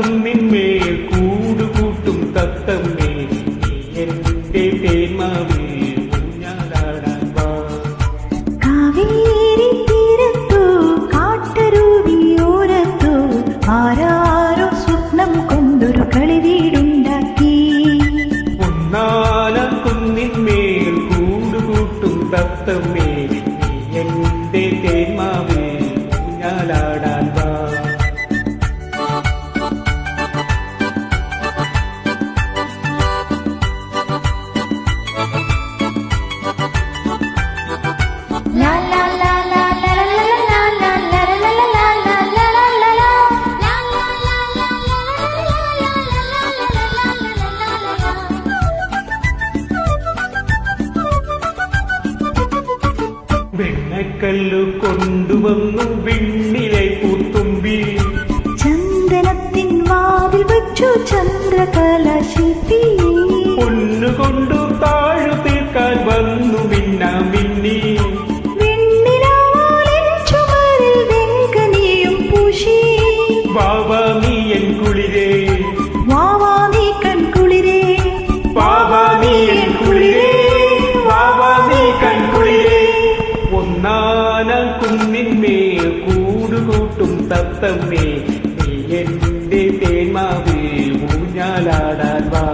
കുന്നിന്മേൽ കൂടുകൂട്ടും തത്തമ്മേ നീ എന്റെ തേന്മാവിൽ ഊഞ്ഞാലാടാൻ വാ. കാവേരി തീരത്തോ കാട്ടരുവിയോരത്തോ ആരാരോ സ്വപ്നം കൊണ്ടൊരു കളിവീടുണ്ടാക്കി. പൊന്നാല കുന്നിന്മേൽ കൂടുകൂട്ടും തത്തമ്മേ നീ എന്റെ തേന്മാവിൽ ഊഞ്ഞാലാടാൻ വാ. വെണ്ണക്കല്ലു കൊണ്ടുവന്നു വിണ്ണിലെ പൂത്തുമ്പി. ചന്ദനത്തിൻ വാതിൽ വച്ചു ചന്ദ്രകലാശില്പി. പൊന്നുകൊണ്ടു താഴു തീർക്കാൻ വന്നു മിന്നാ മിന്നി. വെണ്ണിലാവാലിൻ ചുമരിൽ വെങ്കനിയും പൂശി. വാവാ നീ എൻ കുളിരേ വാവാ നീ കൺകുളിരേ. വാവാ നീ എൻ കുളിരേ വാവാ നീ കൺകുളിരേ. ഒന്നാന കുന്നിന്മേൽ കൂടുകൂട്ടും തത്തമ്മേ നീ എന്റെ തേന്മാവിൽ ഊഞ്ഞാലാടാൻ വാ.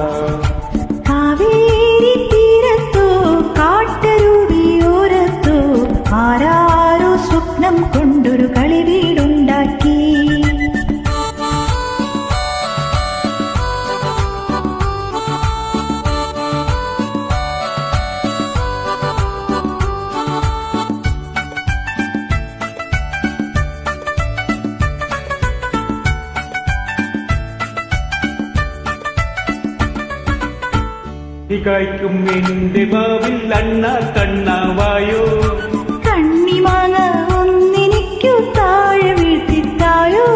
കാവേരി തീരത്തോ കാട്ടരുവിയോരത്തോ ആരാരോ സ്വപ്നം കൊണ്ടൊരു കളിവീടുണ്ടാക്കി. കായ്ക്കും എന്റെ മാവിൽ അണ്ണാ കണ്ണാവായോ. കണ്ണിമാങ്ങ ഒന്നെനിക്കു താഴെ വീഴ്ത്തിത്തായോ.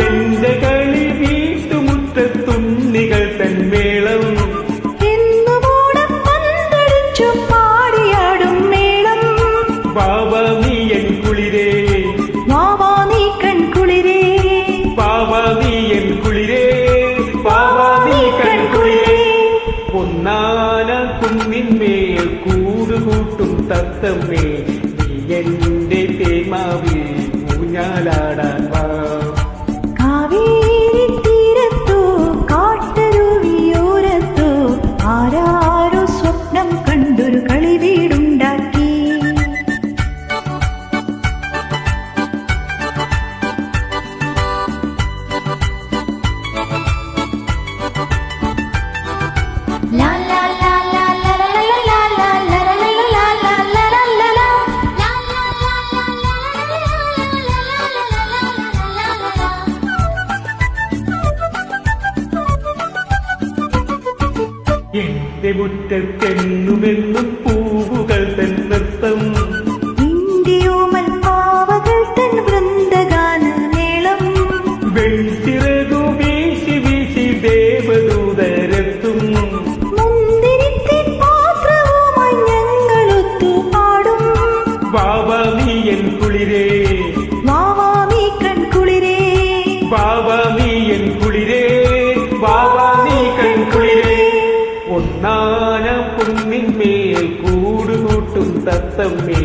എന്റെ കളി വീട്ടുമുറ്റത്തുണ്ണികൾ തന്മേളം. എന്നുകൂടെ പന്തടിച്ചു പാടിയാടും മേളം. വാവാ നീ എൻ കുളിരേ വാവാ നീ കൺകുളിരേ. വാവാ നീ എൻ കുളിരേ വാവാ നീ കൺകുളിരേ. പൊന്നാന കുന്നിന്മേൽ കൂടുകൂട്ടും തത്തമ്മേ നീ എന്റെ തേന്മാവിൽ ഊഞ്ഞാലാടാൻ വാ. കാവേരി തീരത്തോ കാട്ടരുവിയോരത്തോ ആരാരോ സ്വപ്നം കണ്ടൊരു കളിവീടുണ്ടാക്കി. എന്റെ മുറ്റത്തെന്നുമെന്നും പൂവുകൾ തൻ നൃത്തം. ഇന്ത്യയോമൽ പാവകൾ തൻ വൃന്ദഗാന മേളം. വെൺചിറകു വീശി വീശി ദേവദൂതരെത്തും. മുന്തിരിത്തിൻ പാത്രവുമായി ഞങ്ങളൊത്തു പാടും. വാവാ നീ എൻ കുളിരേ വാവാ നീ കൺകുളിരേ. വാവാ നീ എൻ കുളിരേ വാവാ നീ കൺകുളിരേ. ഒന്നാന കുന്നിന്മേൽ കൂടുകൂട്ടും തത്തമ്മേ